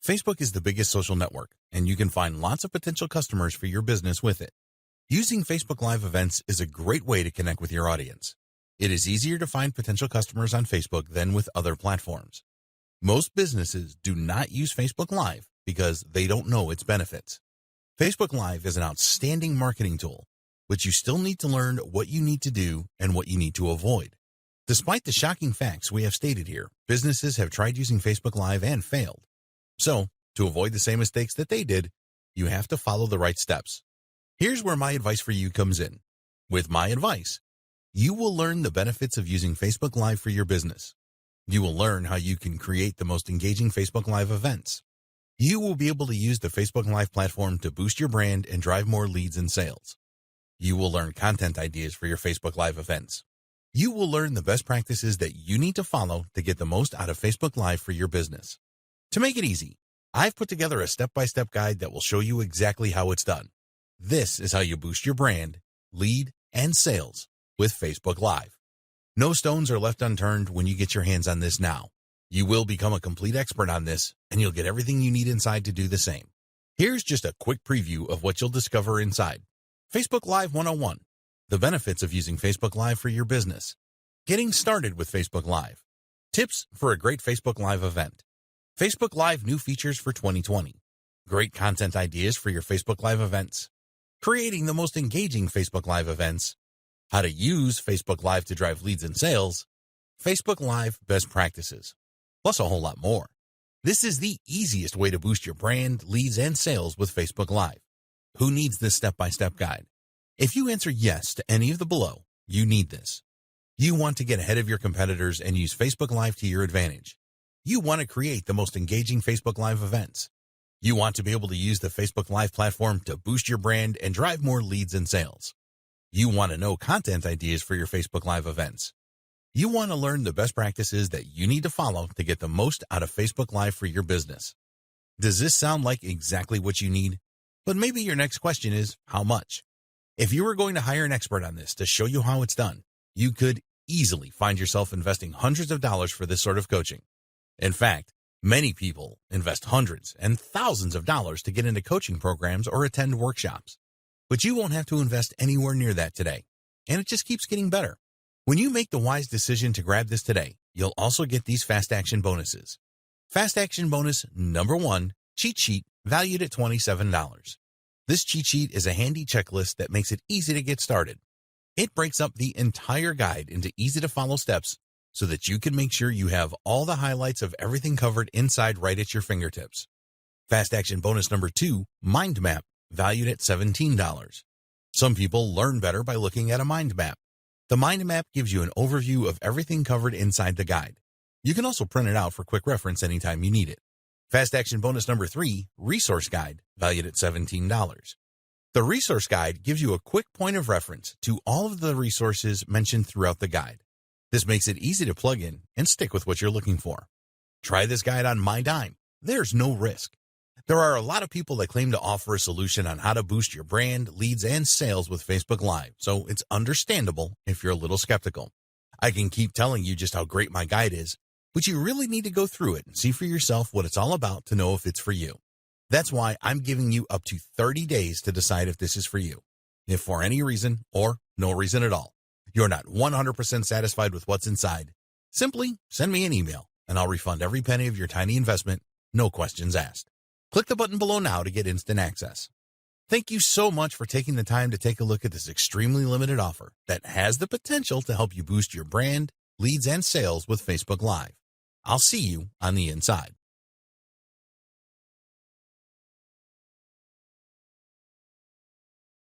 Facebook is the biggest social network, and you can find lots of potential customers for your business with it. Using Facebook Live events is a great way to connect with your audience. It is easier to find potential customers on Facebook than with other platforms. Most businesses do not use Facebook Live because they don't know its benefits. Facebook Live is an outstanding marketing tool, but you still need to learn what you need to do and what you need to avoid. Despite the shocking facts we have stated here, businesses have tried using Facebook Live and failed. So, to avoid the same mistakes that they did, you have to follow the right steps. Here's where my advice for you comes in. With my advice, you will learn the benefits of using Facebook Live for your business. You will learn how you can create the most engaging Facebook Live events. You will be able to use the Facebook Live platform to boost your brand and drive more leads and sales. You will learn content ideas for your Facebook Live events. You will learn the best practices that you need to follow to get the most out of Facebook Live for your business. To make it easy, I've put together a step-by-step guide that will show you exactly how it's done. This is how you boost your brand, lead, and sales with Facebook Live. No stones are left unturned when you get your hands on this now. You will become a complete expert on this, and you'll get everything you need inside to do the same. Here's just a quick preview of what you'll discover inside. Facebook Live 101. The benefits of using Facebook Live for your business. Getting started with Facebook Live. Tips for a great Facebook Live event. Facebook Live new features for 2020. Great content ideas for your Facebook Live events. Creating the most engaging Facebook Live events. How to use Facebook Live to drive leads and sales. Facebook Live best practices. Plus a whole lot more. This is the easiest way to boost your brand, leads, and sales with Facebook Live. Who needs this step-by-step guide? If you answer yes to any of the below, you need this. You want to get ahead of your competitors and use Facebook Live to your advantage. You want to create the most engaging Facebook Live events. You want to be able to use the Facebook Live platform to boost your brand and drive more leads and sales. You want to know content ideas for your Facebook Live events. You want to learn the best practices that you need to follow to get the most out of Facebook Live for your business. Does this sound like exactly what you need? But maybe your next question is, how much? If you were going to hire an expert on this to show you how it's done, you could easily find yourself investing hundreds of dollars for this sort of coaching. In fact, many people invest hundreds and thousands of dollars to get into coaching programs or attend workshops. But you won't have to invest anywhere near that today, and it just keeps getting better. When you make the wise decision to grab this today, you'll also get these fast action bonuses. Fast action bonus number 1, cheat sheet valued at $27. This cheat sheet is a handy checklist that makes it easy to get started. It breaks up the entire guide into easy-to-follow steps so that you can make sure you have all the highlights of everything covered inside right at your fingertips. Fast action bonus number 2, mind map, valued at $17. Some people learn better by looking at a mind map. The mind map gives you an overview of everything covered inside the guide. You can also print it out for quick reference anytime you need it. Fast action bonus number 3, resource guide, valued at $17. The resource guide gives you a quick point of reference to all of the resources mentioned throughout the guide. This makes it easy to plug in and stick with what you're looking for. Try this guide on my dime. There's no risk. There are a lot of people that claim to offer a solution on how to boost your brand, leads, and sales with Facebook Live, so it's understandable if you're a little skeptical. I can keep telling you just how great my guide is, but you really need to go through it and see for yourself what it's all about to know if it's for you. That's why I'm giving you up to 30 days to decide if this is for you. If for any reason, or no reason at all, you're not 100% satisfied with what's inside, simply send me an email and I'll refund every penny of your tiny investment, no questions asked. Click the button below now to get instant access. Thank you so much for taking the time to take a look at this extremely limited offer that has the potential to help you boost your brand, leads, and sales with Facebook Live. I'll see you on the inside.